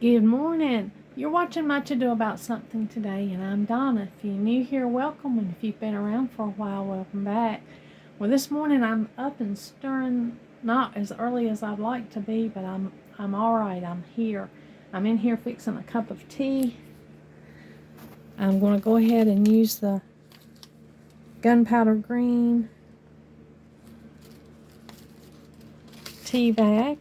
Good morning. You're watching Much Ado About Something today, and I'm Donna. If you're new here, welcome, and if you've been around for a while, welcome back. Well, this morning I'm up and stirring, not as early as I'd like to be, but I'm all right. I'm here. I'm in here fixing a cup of tea. I'm going to go ahead and use the gunpowder green tea bag.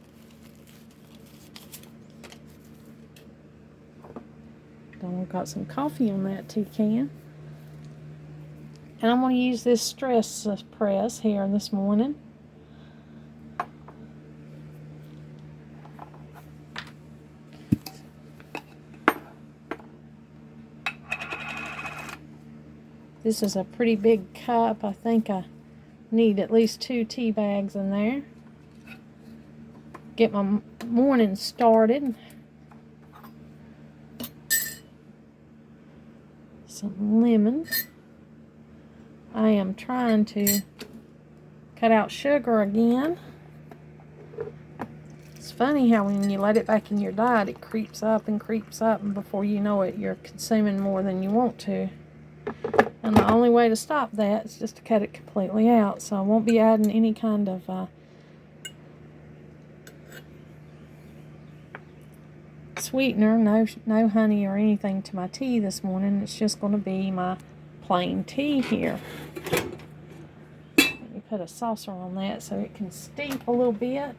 I've got some coffee on that tea can. And I'm going to use this stress press here this morning. This is a pretty big cup. I think I need at least 2 tea bags in there. Get my morning started. Some lemon. I am trying to cut out sugar again. It's funny how when you let it back in your diet, it creeps up, and before you know it, you're consuming more than you want to. And the only way to stop that is just to cut it completely out. So I won't be adding any kind of sweetener, no honey or anything to my tea this morning. It's just going to be my plain tea here. Let me put a saucer on that so it can steep a little bit.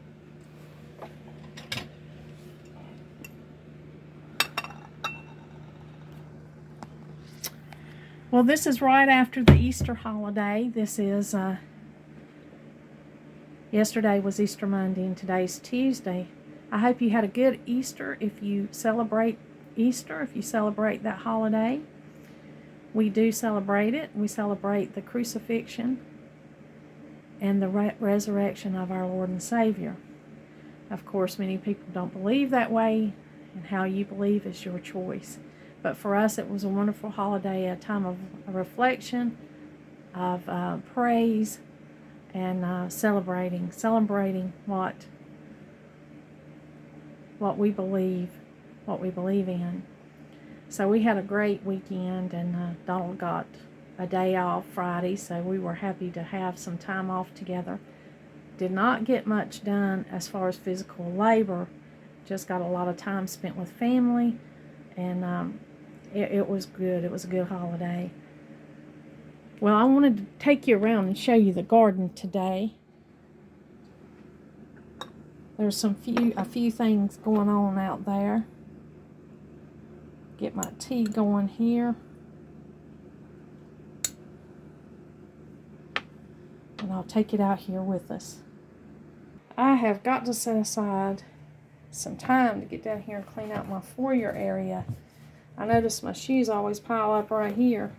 Well, this is right after the Easter holiday. This is, yesterday was Easter Monday and today's Tuesday. I hope you had a good Easter if you celebrate Easter, if you celebrate that holiday. We do celebrate it. We celebrate the crucifixion and the resurrection of our Lord and Savior. Of course, many people don't believe that way, and how you believe is your choice. But for us, it was a wonderful holiday, a time of reflection, of praise, and celebrating what we believe in. So we had a great weekend, and Donald got a day off Friday, so we were happy to have some time off together. Did not get much done as far as physical labor, just got a lot of time spent with family, and it was good. It was a good holiday. Well, I wanted to take you around and show you the garden today. There's a few things going on out there. Get my tea going here. And I'll take it out here with us. I have got to set aside some time to get down here and clean out my foyer area. I notice my shoes always pile up right here.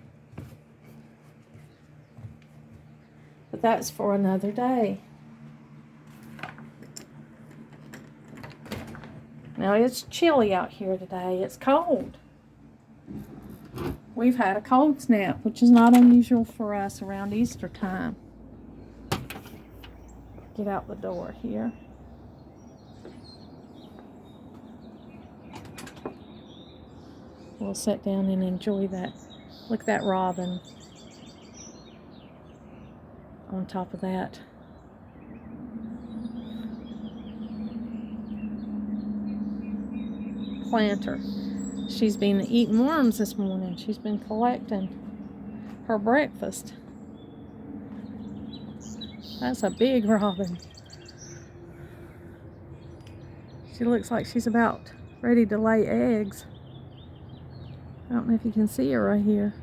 But that's for another day. Now it's chilly out here today. It's cold. We've had a cold snap, which is not unusual for us around Easter time. Get out the door here. We'll sit down and enjoy that. Look at that robin on top of that. Planter. She's been eating worms this morning. She's been collecting her breakfast. That's a big robin. She looks like she's about ready to lay eggs. I don't know if you can see her right here.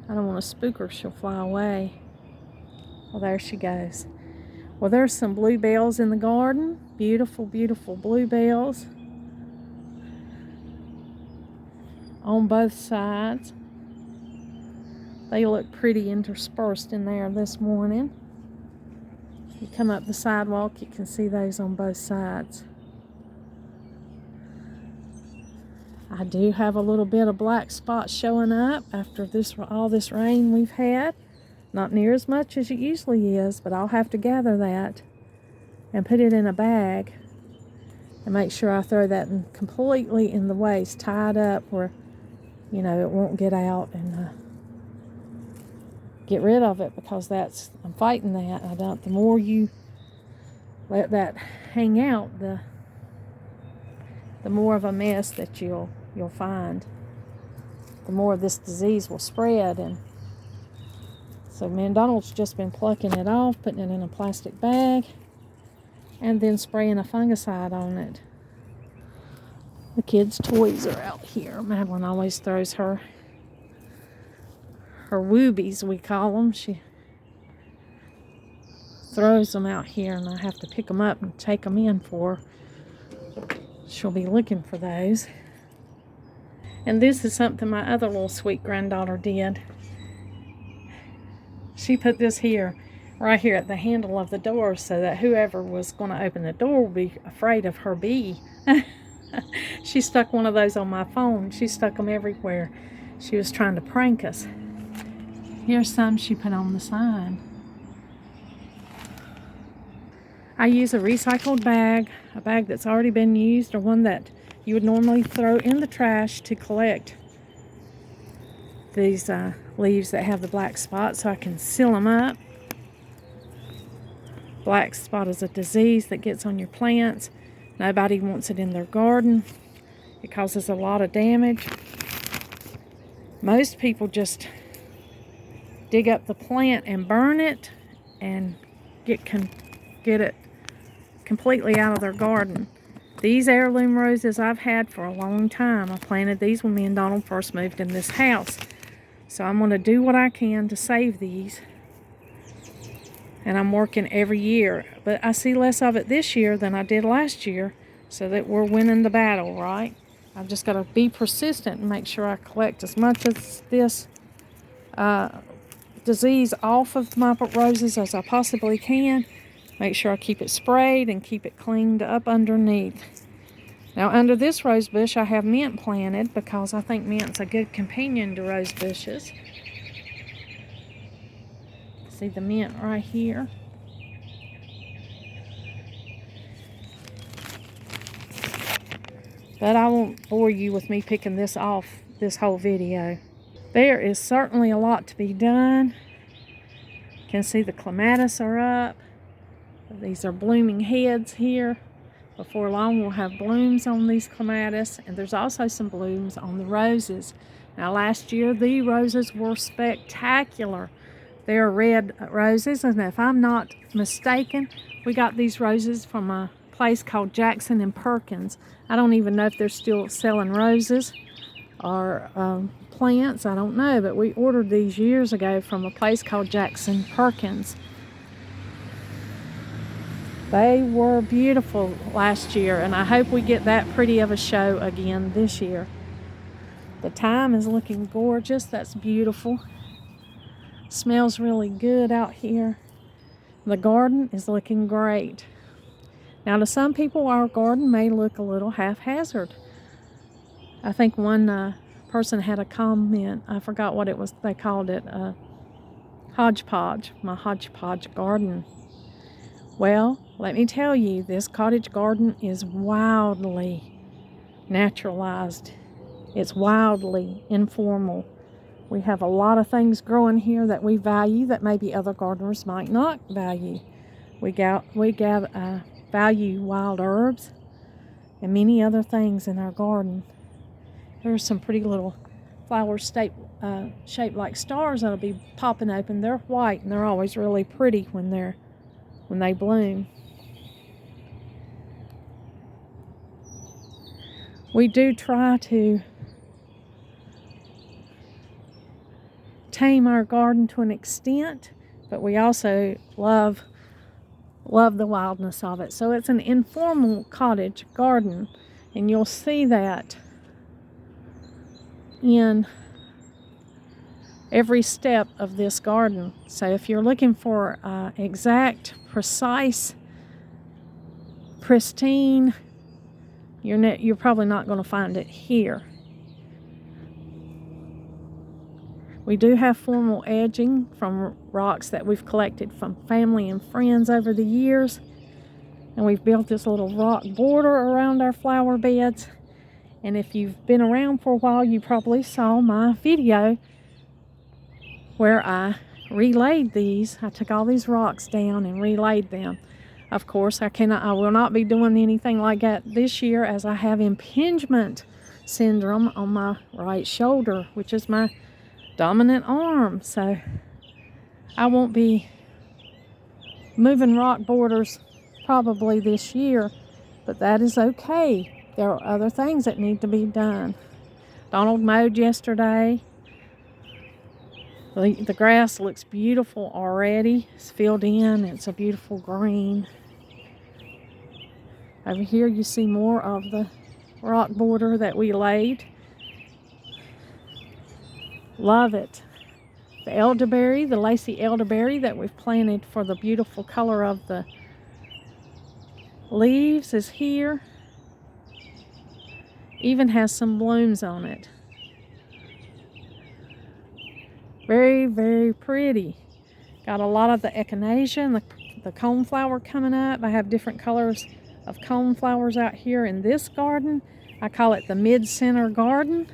I don't want to spook her. She'll fly away. Well, there she goes. Well, there's some bluebells in the garden. Beautiful, beautiful bluebells on both sides. They look pretty interspersed in there this morning. You come up the sidewalk, you can see those on both sides. I do have a little bit of black spots showing up after all this rain we've had. Not near as much as it usually is, but I'll have to gather that and put it in a bag And make sure I throw that completely in the waste, tied up where, you know, it won't get out, and get rid of it, because I'm fighting that. The more you let that hang out, the more of a mess that you'll find. The more this disease will spread. And so me and Donald's just been plucking it off, putting it in a plastic bag, and then spraying a fungicide on it. The kids' toys are out here. Madeline always throws her woobies, we call them. She throws them out here, and I have to pick them up and take them in for her. She'll be looking for those. And this is something my other little sweet granddaughter did. She put this here, right here at the handle of the door, so that whoever was going to open the door would be afraid of her bee. She stuck one of those on my phone. She stuck them everywhere. She was trying to prank us. Here's some she put on the sign. I use a recycled bag, a bag that's already been used, or one that you would normally throw in the trash, to collect these leaves that have the black spot, so I can seal them up. Black spot is a disease that gets on your plants. Nobody wants it in their garden. It causes a lot of damage. Most people just dig up the plant and burn it, and get it completely out of their garden. These heirloom roses I've had for a long time. I planted these when me and Donald first moved in this house. So I'm going to do what I can to save these. And I'm working every year. But I see less of it this year than I did last year, so that we're winning the battle, right? I've just got to be persistent and make sure I collect as much of this disease off of my roses as I possibly can. Make sure I keep it sprayed and keep it cleaned up underneath. Now, under this rose bush, I have mint planted, because I think mint's a good companion to rose bushes. See the mint right here? But I won't bore you with me picking this off this whole video. There is certainly a lot to be done. You can see the clematis are up. These are blooming heads here. Before long, we'll have blooms on these clematis, and there's also some blooms on the roses. Now, last year, the roses were spectacular. They're red roses, and if I'm not mistaken, we got these roses from a place called Jackson and Perkins. I don't even know if they're still selling roses or plants. I don't know, but we ordered these years ago from a place called Jackson Perkins. They were beautiful last year, and I hope we get that pretty of a show again this year. The thyme is looking gorgeous. That's beautiful. Smells really good out here. The garden is looking great. Now, to some people, our garden may look a little haphazard. I think one person had a comment. I forgot what it was. They called it hodgepodge, my hodgepodge garden. Well, let me tell you, this cottage garden is wildly naturalized. It's wildly informal. We have a lot of things growing here that we value that maybe other gardeners might not value. We value wild herbs and many other things in our garden. There's some pretty little flowers shaped like stars that'll be popping open. They're white, and they're always really pretty when they bloom. We do try to tame our garden to an extent, but we also love the wildness of it. So it's an informal cottage garden, and you'll see that in every step of this garden. So if you're looking for exact, precise, pristine, you're probably not going to find it here. We do have formal edging from rocks that we've collected from family and friends over the years. And we've built this little rock border around our flower beds. And if you've been around for a while, you probably saw my video where I relaid these. I took all these rocks down and relaid them. Of course, I will not be doing anything like that this year, as I have impingement syndrome on my right shoulder, which is my dominant arm. So I won't be moving rock borders probably this year, but that is okay. There are other things that need to be done. Donald mowed yesterday. The grass looks beautiful already. It's filled in. It's a beautiful green. Over here you see more of the rock border that we laid. Love it. The elderberry, the lacy elderberry that we've planted for the beautiful color of the leaves is here. Even has some blooms on it. Very, very pretty. Got a lot of the echinacea and the coneflower coming up. I have different colors of coneflowers out here in this garden. I call it the mid-center garden.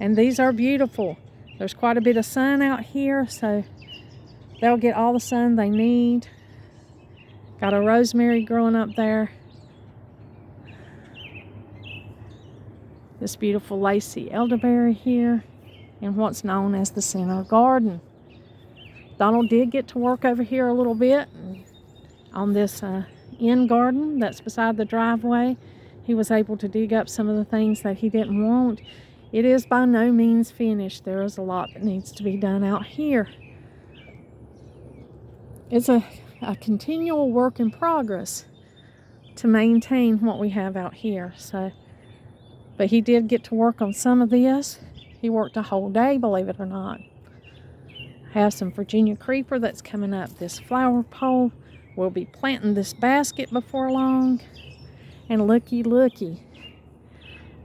And these are beautiful. There's quite a bit of sun out here, so they'll get all the sun they need. Got a rosemary growing up there. This beautiful lacy elderberry here in what's known as the center garden. Donald did get to work over here a little bit on this end garden that's beside the driveway. He was able to dig up some of the things that he didn't want. It is by no means finished. There is a lot that needs to be done out here. It's a continual work in progress to maintain what we have out here. But he did get to work on some of this. He worked a whole day, believe it or not. I have some Virginia creeper that's coming up this flower pole. We'll be planting this basket before long. And looky, looky.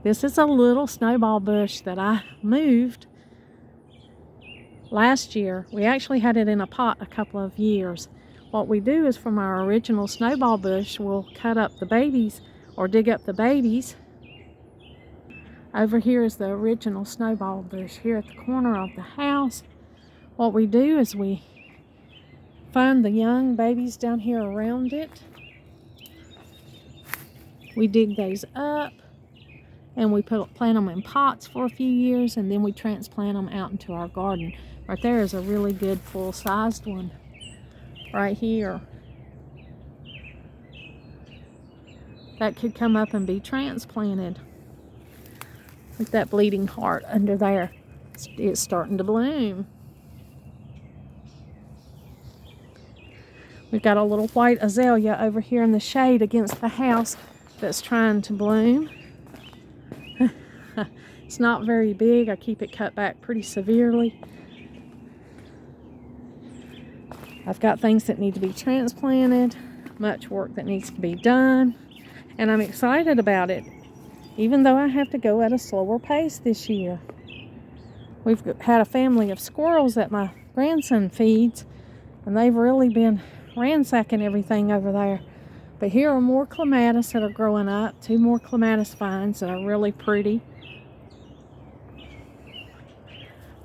This is a little snowball bush that I moved last year. We actually had it in a pot a couple of years. What we do is from our original snowball bush, we'll cut up the babies or dig up the babies. Over here is the original snowball bush here at the corner of the house. What we do is we find the young babies down here around it. We dig those up and we plant them in pots for a few years, and then we transplant them out into our garden. Right there is a really good full-sized one right here. That could come up and be transplanted. With that bleeding heart under there, it's starting to bloom. We've got a little white azalea over here in the shade against the house that's trying to bloom. It's not very big. I keep it cut back pretty severely. I've got things that need to be transplanted, much work that needs to be done, and I'm excited about it, even though I have to go at a slower pace this year. We've had a family of squirrels that my grandson feeds, and they've really been ransacking everything over there. But here are more clematis that are growing up, 2 more clematis vines that are really pretty.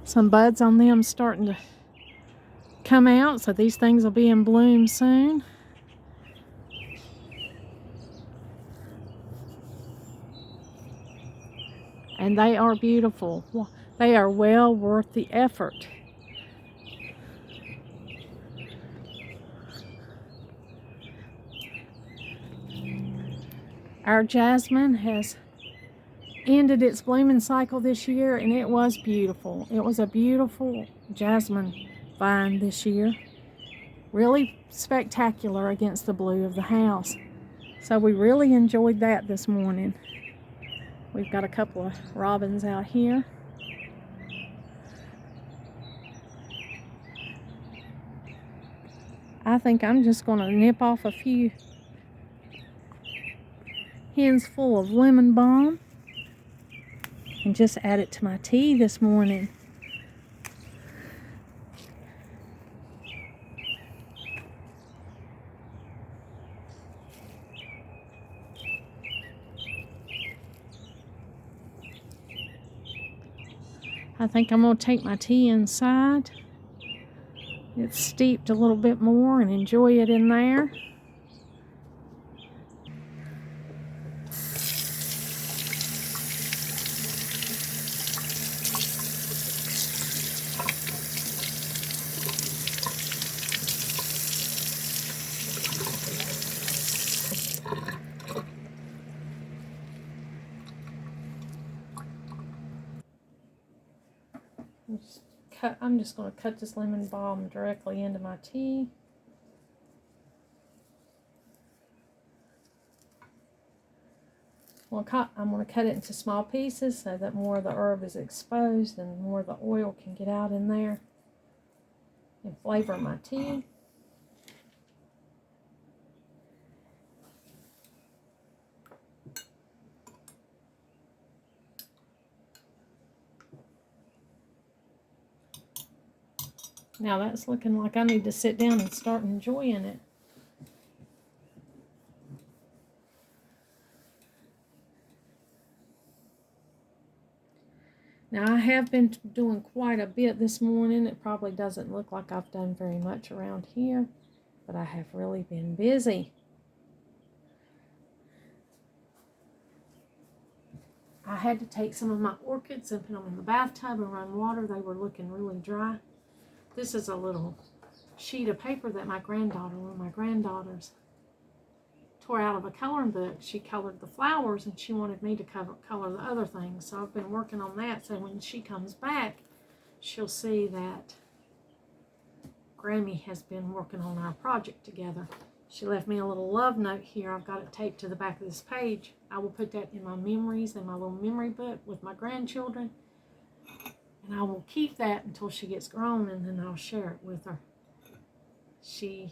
Some buds on them starting to come out, so these things will be in bloom soon. And they are beautiful. They are well worth the effort. Our jasmine has ended its blooming cycle this year, and it was beautiful. It was a beautiful jasmine vine this year. Really spectacular against the blue of the house. So we really enjoyed that this morning. We've got a couple of robins out here. I think I'm just going to nip off a few hands full of lemon balm and just add it to my tea this morning. I think I'm going to take my tea inside. It's steeped a little bit more and enjoy it in there. I'm just going to cut this lemon balm directly into my tea. I'm going to cut it into small pieces so that more of the herb is exposed and more of the oil can get out in there and flavor my tea. Now that's looking like I need to sit down and start enjoying it. Now I have been doing quite a bit this morning. It probably doesn't look like I've done very much around here, but I have really been busy. I had to take some of my orchids and put them in the bathtub and run water. They were looking really dry. This is a little sheet of paper that one of my granddaughters, tore out of a coloring book. She colored the flowers and she wanted me to color the other things. So I've been working on that so when she comes back, she'll see that Grammy has been working on our project together. She left me a little love note here. I've got it taped to the back of this page. I will put that in my memories in my little memory book with my grandchildren. And I will keep that until she gets grown and then I'll share it with her. She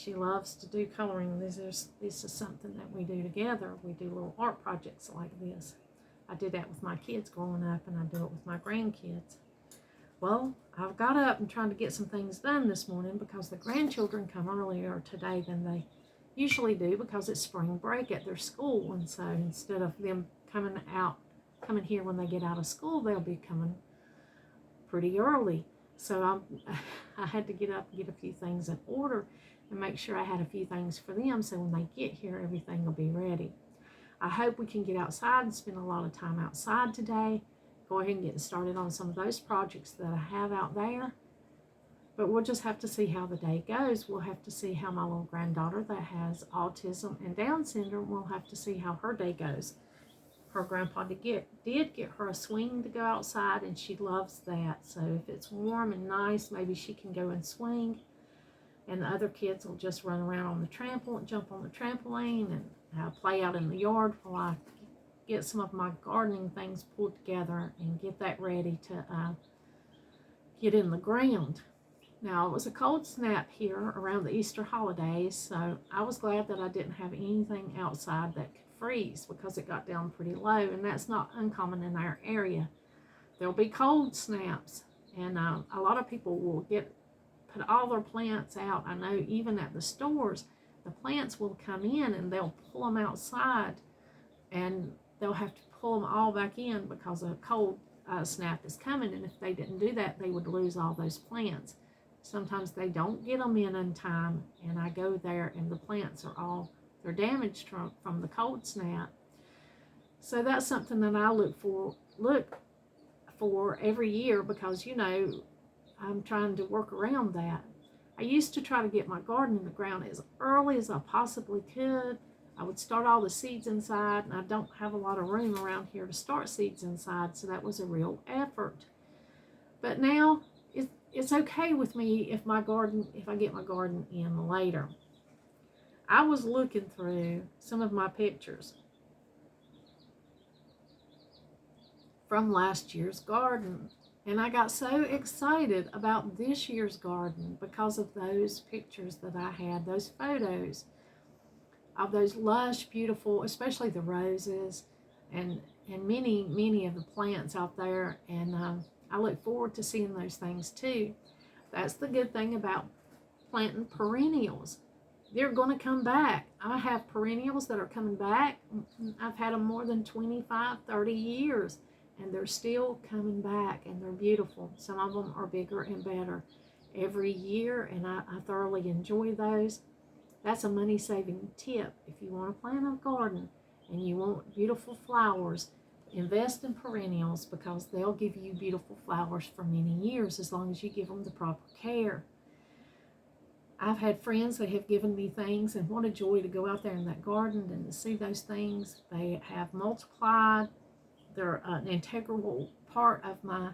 loves to do coloring. This is something that we do together. We do little art projects like this. I did that with my kids growing up and I do it with my grandkids. Well, I've got up and trying to get some things done this morning because the grandchildren come earlier today than they usually do because it's spring break at their school. And so instead of them coming here when they get out of school, they'll be coming pretty early. So I had to get up and get a few things in order and make sure I had a few things for them so when they get here, everything will be ready. I hope we can get outside and spend a lot of time outside today. Go ahead and get started on some of those projects that I have out there. But we'll just have to see how the day goes. We'll have to see how my little granddaughter that has autism and Down syndrome, we'll have to see how her day goes. Her grandpa did get her a swing to go outside, and she loves that. So if it's warm and nice, maybe she can go and swing. And the other kids will just run around on the jump on the trampoline and play out in the yard while I get some of my gardening things pulled together and get that ready to get in the ground. Now, it was a cold snap here around the Easter holidays, so I was glad that I didn't have anything outside that could freeze because it got down pretty low, and that's not uncommon in our area. There'll be cold snaps, and a lot of people will put all their plants out. I know even at the stores, the plants will come in and they'll pull them outside, and they'll have to pull them all back in because a cold snap is coming, and if they didn't do that, they would lose all those plants. Sometimes they don't get them in time, and I go there and the plants are they're damaged from the cold snap. So that's something that I look for every year because, I'm trying to work around that. I used to try to get my garden in the ground as early as I possibly could. I would start all the seeds inside, and I don't have a lot of room around here to start seeds inside, so that was a real effort. But now it's okay with me if I get my garden in later. I was looking through some of my pictures from last year's garden, and I got so excited about this year's garden because of those pictures that I had, those photos of those lush, beautiful, especially the roses and many of the plants out there. And I look forward to seeing those things too. That's the good thing about planting perennials. They're going to come back. I have perennials that are coming back. I've had them more than 25, 30 years. and they're still coming back, and they're beautiful. Some of them are bigger and better every year, and I thoroughly enjoy those. That's a money-saving tip. If you want to plant a garden and you want beautiful flowers, invest in perennials, because they'll give you beautiful flowers for many years as long as you give them the proper care. I've had friends that have given me things, and what a joy to go out there in that garden and to see those things. They have multiplied. They're an integral part of my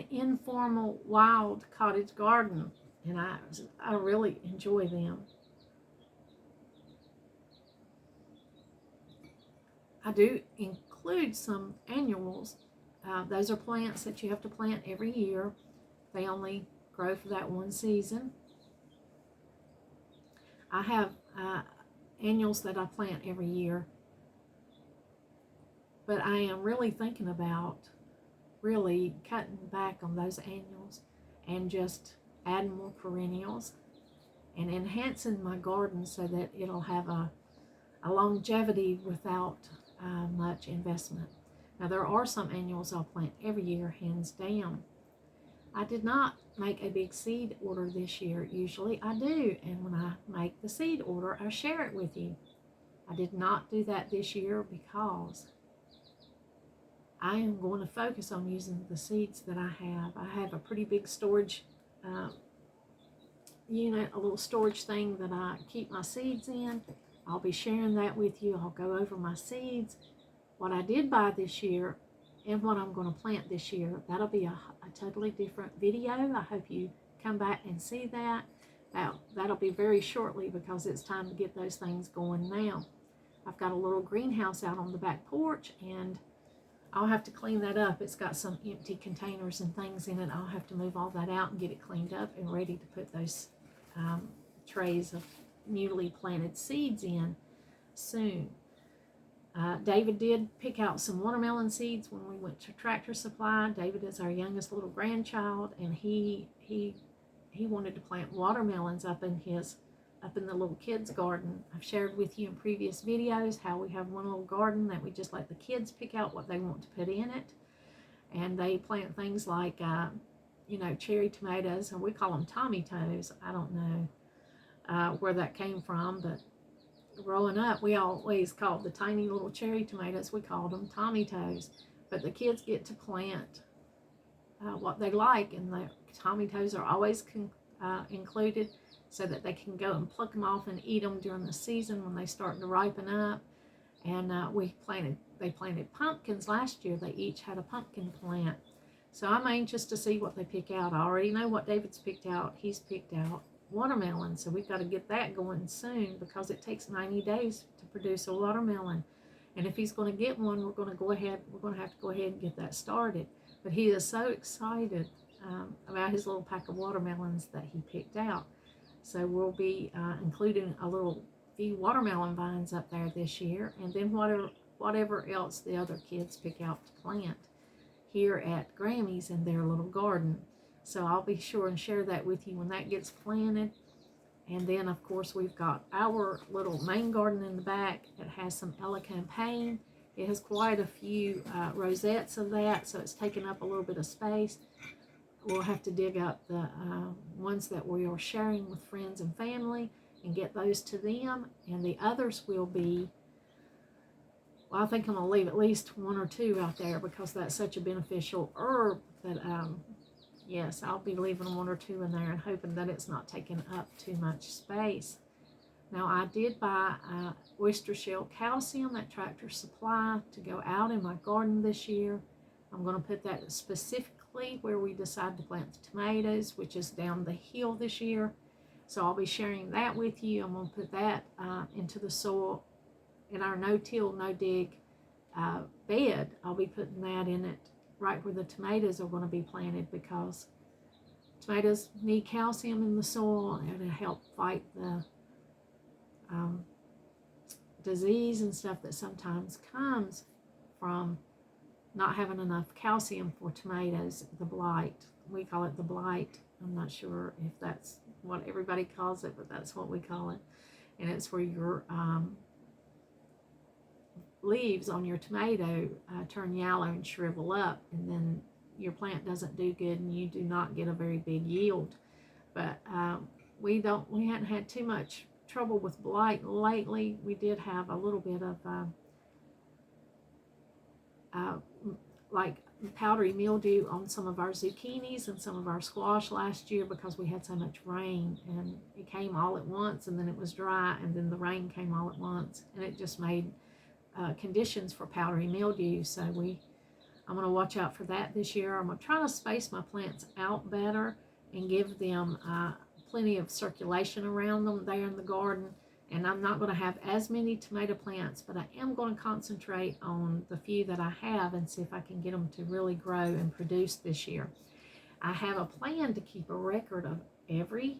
informal wild cottage garden, and I really enjoy them. I do include some annuals. Those are plants that you have to plant every year. They only grow for that one season. I have annuals that I plant every year, but I am really thinking about really cutting back on those annuals and just adding more perennials and enhancing my garden so that it'll have a longevity without much investment. Now, there are some annuals I'll plant every year, hands down. I did not make a big seed order this year. Usually I do, and when I make the seed order, I share it with you. I did not do that this year because I am going to focus on using the seeds that I have. I have a pretty big storage unit, a little storage thing that I keep my seeds in. I'll be sharing that with you. I'll go over my seeds, what I did buy this year, and what I'm going to plant this year. That'll be a totally different video. I hope you come back and see that. That'll be very shortly because it's time to get those things going now. I've got a little greenhouse out on the back porch, and I'll have to clean that up. It's got some empty containers and things in it. I'll have to move all that out and get it cleaned up and ready to put those trays of newly planted seeds in soon. David did pick out some watermelon seeds when we went to Tractor Supply. David is our youngest little grandchild, and he wanted to plant watermelons up in the little kids' garden. I've shared with you in previous videos how we have one little garden that we just let the kids pick out what they want to put in it, and they plant things like cherry tomatoes, and we call them Tommy toes. I don't know where that came from, but growing up, we always called the tiny little cherry tomatoes, we called them Tommy toes. But the kids get to plant what they like, and the Tommy toes are always included so that they can go and pluck them off and eat them during the season when they start to ripen up. And they planted pumpkins last year. They each had a pumpkin plant. So I'm anxious to see what they pick out. I already know what David's picked out. He's picked out watermelon, so we've got to get that going soon because it takes 90 days to produce a watermelon. And if he's going to get one, we're going to have to go ahead and get that started. But he is so excited about his little pack of watermelons that he picked out. So we'll be including a few watermelon vines up there this year, and then whatever else the other kids pick out to plant here at Grammy's in their little garden. So I'll be sure and share that with you when that gets planted. And then, of course, we've got our little main garden in the back that has some elecampane. It has quite a few rosettes of that, so it's taken up a little bit of space. We'll have to dig up the ones that we are sharing with friends and family and get those to them. And the others will be, well, I think I'm going to leave at least one or two out there because that's such a beneficial herb that yes, I'll be leaving one or two in there and hoping that it's not taking up too much space. Now, I did buy oyster shell calcium at Tractor Supply to go out in my garden this year. I'm going to put that specifically where we decide to plant the tomatoes, which is down the hill this year. So I'll be sharing that with you. I'm going to put that into the soil in our no-till, no-dig bed. I'll be putting that in it right where the tomatoes are going to be planted because tomatoes need calcium in the soil and to help fight the disease and stuff that sometimes comes from not having enough calcium for tomatoes, the blight. We call it the blight. I'm not sure if that's what everybody calls it, but that's what we call it. And it's where your leaves on your tomato turn yellow and shrivel up, and then your plant doesn't do good and you do not get a very big yield. But we hadn't had too much trouble with blight lately. We did have a little bit of like powdery mildew on some of our zucchinis and some of our squash last year because we had so much rain, and it came all at once, and then it was dry, and then the rain came all at once, and it just made conditions for powdery mildew. So I'm going to watch out for that this year. I'm going to try to space my plants out better and give them plenty of circulation around them there in the garden. And I'm not going to have as many tomato plants, but I am going to concentrate on the few that I have and see if I can get them to really grow and produce this year. I have a plan to keep a record of every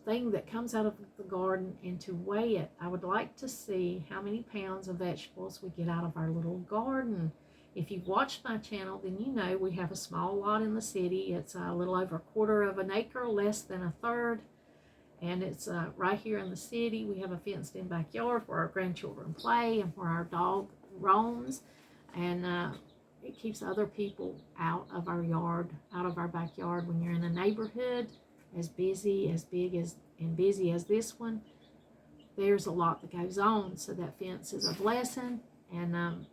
thing that comes out of the garden and to weigh it. I would like to see how many pounds of vegetables we get out of our little garden. If you've watched my channel, then you know we have a small lot in the city. It's a little over a quarter of an acre, less than a third. And it's right here in the city. We have a fenced-in backyard where our grandchildren play and where our dog roams. And it keeps other people out of our yard, out of our backyard. When you're in a neighborhood as busy, as big as and busy as this one, there's a lot that goes on. So that fence is a blessing. And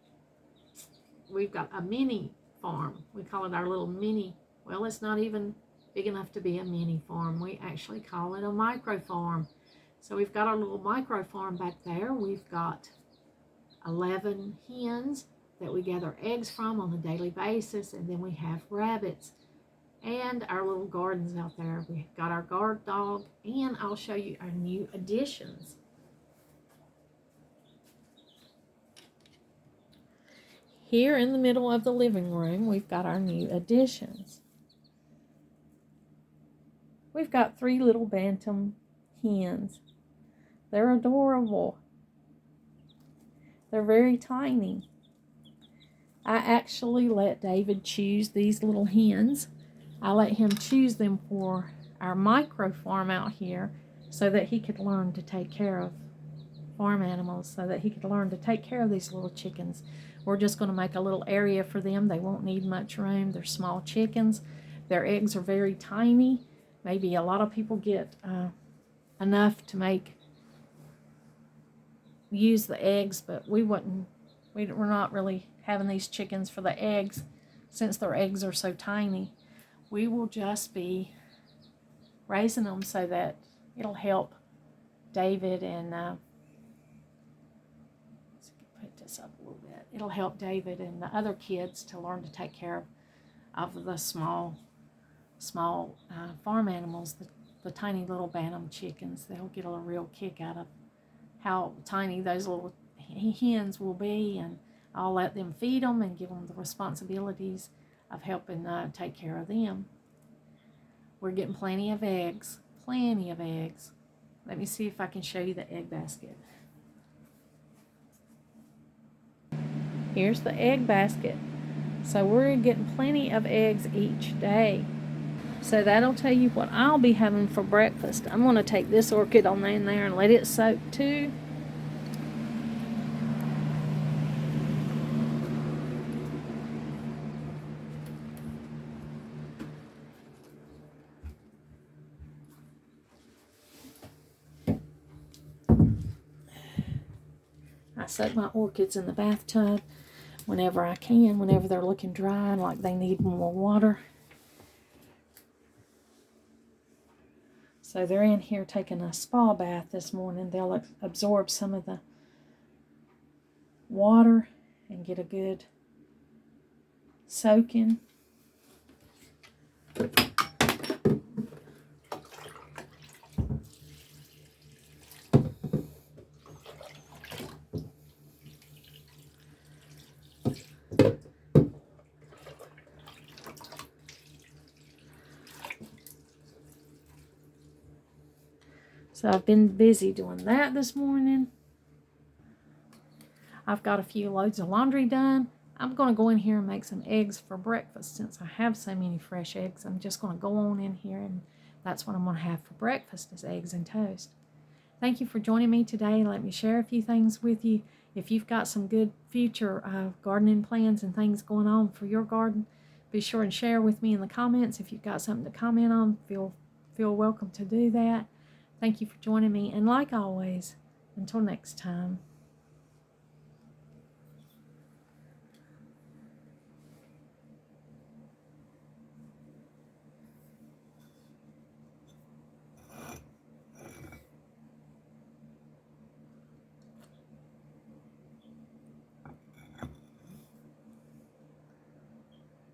we've got a mini farm. We call it our little mini. Well, it's not even big enough to be a mini farm. We actually call it a micro farm. So we've got our little micro farm back there. We've got 11 hens that we gather eggs from on a daily basis, and then we have rabbits and our little gardens out there. We've got our guard dog, and I'll show you our new additions. Here in the middle of the living room, we've got our new additions. We've got 3 little bantam hens. They're adorable. They're very tiny. I actually let David choose these little hens. I let him choose them for our micro farm out here so that he could learn to take care of farm animals, so that he could learn to take care of these little chickens. We're just going to make a little area for them. They won't need much room. They're small chickens. Their eggs are very tiny. Maybe a lot of people get enough to use the eggs, but we're not really having these chickens for the eggs since their eggs are so tiny. We will just be raising them so that it'll help David and let's put this up a little bit. It'll help David and the other kids to learn to take care of the small farm animals, the tiny little bantam chickens. They'll get a real kick out of how tiny those little hens will be, and I'll let them feed them and give them the responsibilities of helping take care of them. We're getting plenty of eggs. Let me see if I can show you the egg basket. Here's the egg basket. So we're getting plenty of eggs each day. So that'll tell you what I'll be having for breakfast. I'm going to take this orchid on in there and let it soak too. I soak my orchids in the bathtub whenever I can, whenever they're looking dry and like they need more water. So they're in here taking a spa bath this morning. They'll absorb some of the water and get a good soaking. So I've been busy doing that this morning. I've got a few loads of laundry done. I'm going to go in here and make some eggs for breakfast. Since I have so many fresh eggs, I'm just going to go on in here, and that's what I'm going to have for breakfast is eggs and toast. Thank you for joining me today. Let me share a few things with you. If you've got some good future gardening plans and things going on for your garden, be sure and share with me in the comments. If you've got something to comment on, feel welcome to do that. Thank you for joining me, and like always, until next time.